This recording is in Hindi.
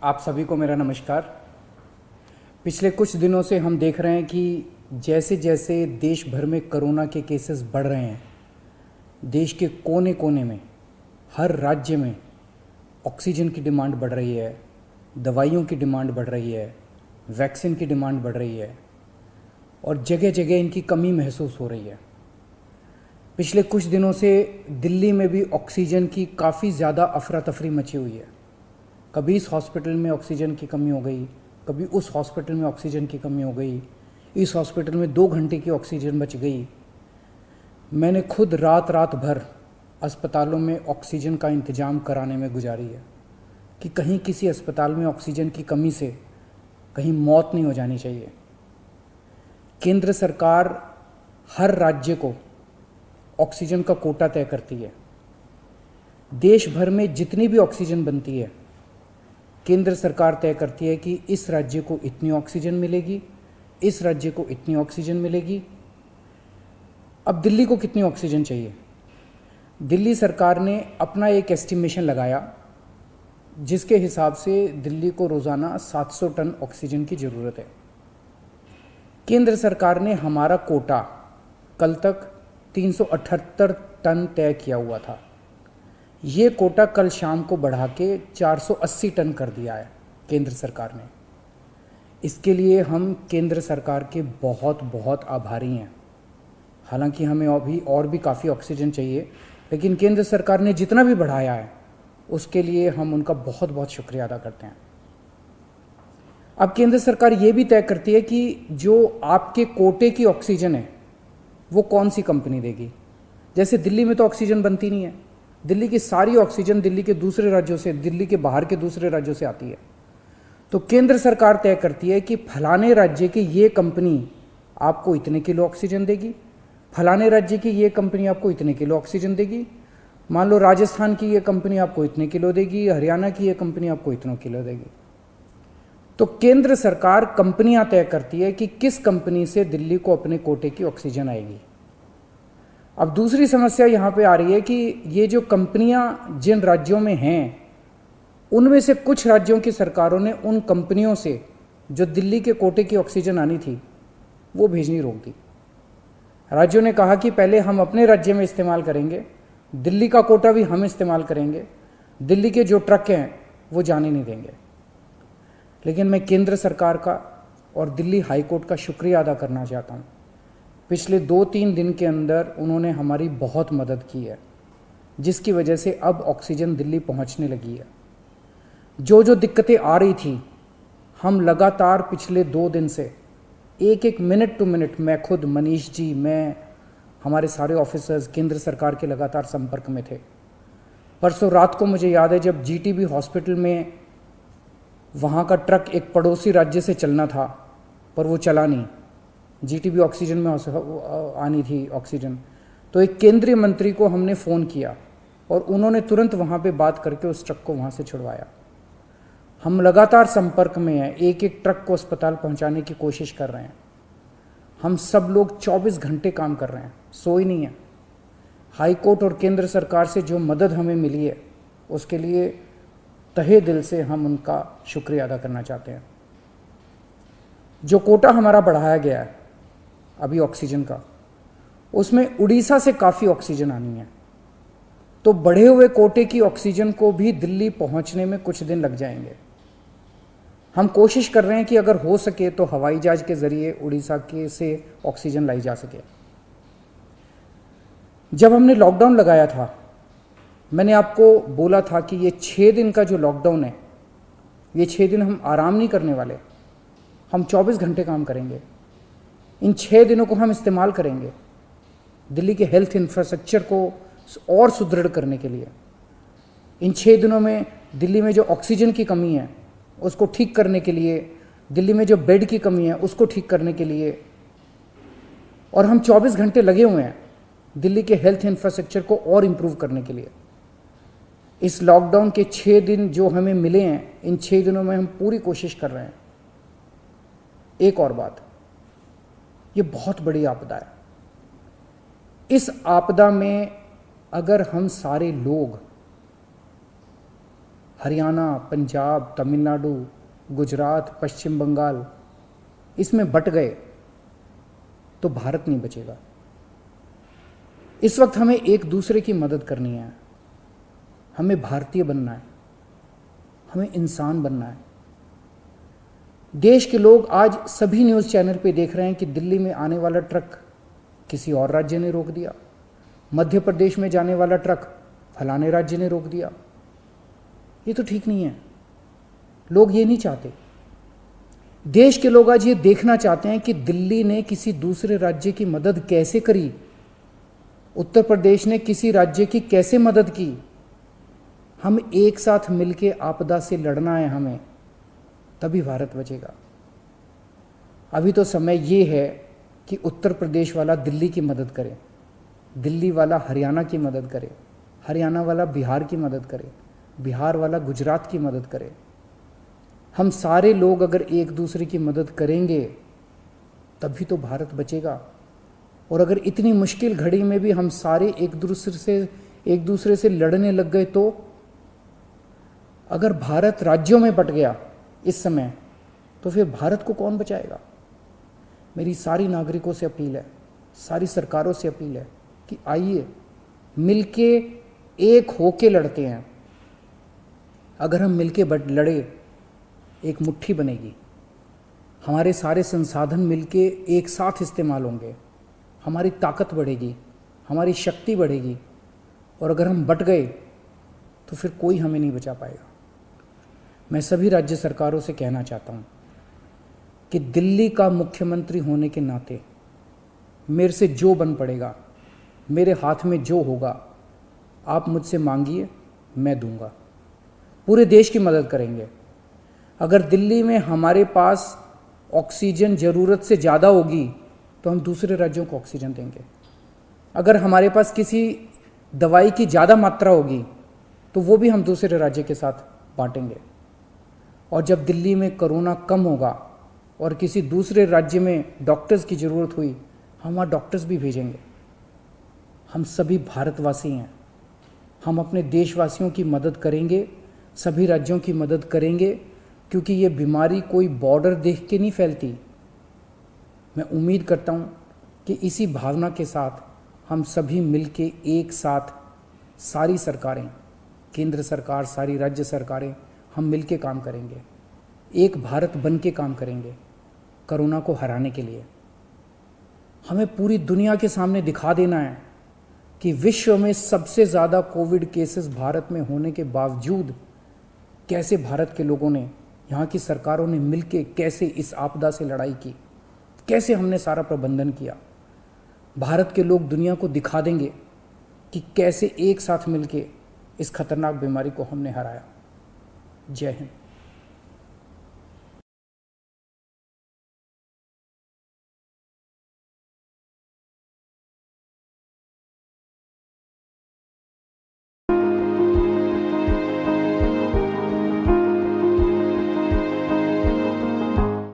आप सभी को मेरा नमस्कार। पिछले कुछ दिनों से हम देख रहे हैं कि जैसे जैसे देश भर में कोरोना के केसेस बढ़ रहे हैं, देश के कोने कोने में, हर राज्य में ऑक्सीजन की डिमांड बढ़ रही है, दवाइयों की डिमांड बढ़ रही है, वैक्सीन की डिमांड बढ़ रही है और जगह जगह इनकी कमी महसूस हो रही है। पिछले कुछ दिनों से दिल्ली में भी ऑक्सीजन की काफ़ी ज़्यादा अफरा तफरी मची हुई है। कभी इस हॉस्पिटल में ऑक्सीजन की कमी हो गई, कभी उस हॉस्पिटल में ऑक्सीजन की कमी हो गई, इस हॉस्पिटल में 2 घंटे की ऑक्सीजन बच गई। मैंने खुद रात रात भर अस्पतालों में ऑक्सीजन का इंतज़ाम कराने में गुजारी है कि कहीं किसी अस्पताल में ऑक्सीजन की कमी से कहीं मौत नहीं हो जानी चाहिए। केंद्र सरकार हर राज्य को ऑक्सीजन का कोटा तय करती है। देश भर में जितनी भी ऑक्सीजन बनती है, केंद्र सरकार तय करती है कि इस राज्य को इतनी ऑक्सीजन मिलेगी, इस राज्य को इतनी ऑक्सीजन मिलेगी। अब दिल्ली को कितनी ऑक्सीजन चाहिए? दिल्ली सरकार ने अपना एक एस्टिमेशन लगाया जिसके हिसाब से दिल्ली को रोज़ाना 700 टन ऑक्सीजन की ज़रूरत है। केंद्र सरकार ने हमारा कोटा कल तक 378 टन तय किया हुआ था। ये कोटा कल शाम को बढ़ा के 480 टन कर दिया है केंद्र सरकार ने। इसके लिए हम केंद्र सरकार के बहुत बहुत आभारी हैं। हालांकि हमें अभी और भी काफ़ी ऑक्सीजन चाहिए, लेकिन केंद्र सरकार ने जितना भी बढ़ाया है उसके लिए हम उनका बहुत बहुत शुक्रिया अदा करते हैं। अब केंद्र सरकार ये भी तय करती है कि जो आपके कोटे की ऑक्सीजन है वो कौन सी कंपनी देगी। जैसे दिल्ली में तो ऑक्सीजन बनती नहीं है, दिल्ली की सारी ऑक्सीजन दिल्ली के दूसरे राज्यों से, दिल्ली के बाहर के दूसरे राज्यों से आती है। तो केंद्र सरकार तय करती है कि फलाने राज्य की ये कंपनी आपको इतने किलो ऑक्सीजन देगी, फलाने राज्य की ये कंपनी आपको इतने किलो ऑक्सीजन देगी। मान लो राजस्थान की ये कंपनी आपको इतने किलो देगी, हरियाणा की ये कंपनी आपको इतने किलो देगी। तो केंद्र सरकार कंपनियां तय करती है कि किस कंपनी से दिल्ली को अपने कोटे की ऑक्सीजन आएगी। अब दूसरी समस्या यहाँ पे आ रही है कि ये जो कंपनियां जिन राज्यों में हैं, उनमें से कुछ राज्यों की सरकारों ने उन कंपनियों से जो दिल्ली के कोटे की ऑक्सीजन आनी थी वो भेजनी रोक दी। राज्यों ने कहा कि पहले हम अपने राज्य में इस्तेमाल करेंगे, दिल्ली का कोटा भी हम इस्तेमाल करेंगे, दिल्ली के जो ट्रक हैं वो जाने नहीं देंगे। लेकिन मैं केंद्र सरकार का और दिल्ली हाई कोर्ट का शुक्रिया अदा करना चाहता हूँ। पिछले 2-3 दिन के अंदर उन्होंने हमारी बहुत मदद की है, जिसकी वजह से अब ऑक्सीजन दिल्ली पहुँचने लगी है। जो जो दिक्कतें आ रही थी, हम लगातार पिछले 2 दिन से एक एक मिनट टू मिनट, मैं खुद, मनीष जी, मैं, हमारे सारे ऑफिसर्स केंद्र सरकार के लगातार संपर्क में थे। परसों रात को मुझे याद है जब जीटीबी हॉस्पिटल में वहाँ का ट्रक एक पड़ोसी राज्य से चलना था पर वो चला नहीं, जीटीबी ऑक्सीजन में आनी थी ऑक्सीजन, तो एक केंद्रीय मंत्री को हमने फ़ोन किया और उन्होंने तुरंत वहाँ पे बात करके उस ट्रक को वहाँ से छुड़वाया। हम लगातार संपर्क में हैं, एक एक ट्रक को अस्पताल पहुँचाने की कोशिश कर रहे हैं। हम सब लोग 24 घंटे काम कर रहे हैं, सोई नहीं है। हाई कोर्ट और केंद्र सरकार से जो मदद हमें मिली है उसके लिए तहे दिल से हम उनका शुक्रिया अदा करना चाहते हैं। जो कोटा हमारा बढ़ाया गया है अभी ऑक्सीजन का, उसमें उड़ीसा से काफ़ी ऑक्सीजन आनी है, तो बढ़े हुए कोटे की ऑक्सीजन को भी दिल्ली पहुंचने में कुछ दिन लग जाएंगे। हम कोशिश कर रहे हैं कि अगर हो सके तो हवाई जहाज के ज़रिए उड़ीसा के से ऑक्सीजन लाई जा सके। जब हमने लॉकडाउन लगाया था, मैंने आपको बोला था कि ये 6 दिन का जो लॉकडाउन है, ये 6 दिन हम आराम नहीं करने वाले, हम 24 घंटे काम करेंगे। इन 6 दिनों को हम इस्तेमाल करेंगे दिल्ली के हेल्थ इंफ्रास्ट्रक्चर को और सुदृढ़ करने के लिए। इन 6 दिनों में दिल्ली में जो ऑक्सीजन की कमी है उसको ठीक करने के लिए, दिल्ली में जो बेड की कमी है उसको ठीक करने के लिए, और हम 24 घंटे लगे हुए हैं दिल्ली के हेल्थ इंफ्रास्ट्रक्चर को और इम्प्रूव करने के लिए। इस लॉकडाउन के 6 दिन जो हमें मिले हैं, इन 6 दिनों में हम पूरी कोशिश कर रहे हैं। एक और बात, ये बहुत बड़ी आपदा है। इस आपदा में अगर हम सारे लोग हरियाणा, पंजाब, तमिलनाडु, गुजरात, पश्चिम बंगाल इसमें बट गए तो भारत नहीं बचेगा। इस वक्त हमें एक दूसरे की मदद करनी है, हमें भारतीय बनना है, हमें इंसान बनना है। देश के लोग आज सभी न्यूज़ चैनल पे देख रहे हैं कि दिल्ली में आने वाला ट्रक किसी और राज्य ने रोक दिया, मध्य प्रदेश में जाने वाला ट्रक फलाने राज्य ने रोक दिया। ये तो ठीक नहीं है, लोग ये नहीं चाहते। देश के लोग आज ये देखना चाहते हैं कि दिल्ली ने किसी दूसरे राज्य की मदद कैसे करी, उत्तर प्रदेश ने किसी राज्य की कैसे मदद की। हम एक साथ मिलके आपदा से लड़ना है हमें, तभी भारत बचेगा। अभी तो समय ये है कि उत्तर प्रदेश वाला दिल्ली की मदद करे, दिल्ली वाला हरियाणा की मदद करे, हरियाणा वाला बिहार की मदद करे, बिहार वाला गुजरात की मदद करे। हम सारे लोग अगर एक दूसरे की मदद करेंगे तभी तो भारत बचेगा। और अगर इतनी मुश्किल घड़ी में भी हम सारे एक दूसरे से लड़ने लग गए तो अगर भारत राज्यों में बट गया इस समय तो फिर भारत को कौन बचाएगा। मेरी सारी नागरिकों से अपील है, सारी सरकारों से अपील है कि आइए मिलके एक होके लड़ते हैं। अगर हम मिलके लड़े एक मुट्ठी बनेगी, हमारे सारे संसाधन मिलके एक साथ इस्तेमाल होंगे, हमारी ताकत बढ़ेगी, हमारी शक्ति बढ़ेगी। और अगर हम बट गए तो फिर कोई हमें नहीं बचा पाएगा। मैं सभी राज्य सरकारों से कहना चाहता हूँ कि दिल्ली का मुख्यमंत्री होने के नाते मेरे से जो बन पड़ेगा, मेरे हाथ में जो होगा, आप मुझसे मांगिए, मैं दूंगा। पूरे देश की मदद करेंगे। अगर दिल्ली में हमारे पास ऑक्सीजन ज़रूरत से ज़्यादा होगी तो हम दूसरे राज्यों को ऑक्सीजन देंगे। अगर हमारे पास किसी दवाई की ज़्यादा मात्रा होगी तो वो भी हम दूसरे राज्य के साथ बांटेंगे। और जब दिल्ली में कोरोना कम होगा और किसी दूसरे राज्य में डॉक्टर्स की ज़रूरत हुई, हम वहाँ डॉक्टर्स भी भेजेंगे। हम सभी भारतवासी हैं, हम अपने देशवासियों की मदद करेंगे, सभी राज्यों की मदद करेंगे, क्योंकि ये बीमारी कोई बॉर्डर देख के नहीं फैलती। मैं उम्मीद करता हूँ कि इसी भावना के साथ हम सभी मिलके एक साथ, सारी सरकारें, केंद्र सरकार, सारी राज्य सरकारें, हम मिलके काम करेंगे, एक भारत बन के काम करेंगे कोरोना को हराने के लिए। हमें पूरी दुनिया के सामने दिखा देना है कि विश्व में सबसे ज़्यादा कोविड केसेस भारत में होने के बावजूद कैसे भारत के लोगों ने, यहाँ की सरकारों ने मिलके कैसे इस आपदा से लड़ाई की, कैसे हमने सारा प्रबंधन किया। भारत के लोग दुनिया को दिखा देंगे कि कैसे एक साथ मिलके इस खतरनाक बीमारी को हमने हराया। जय हिंद।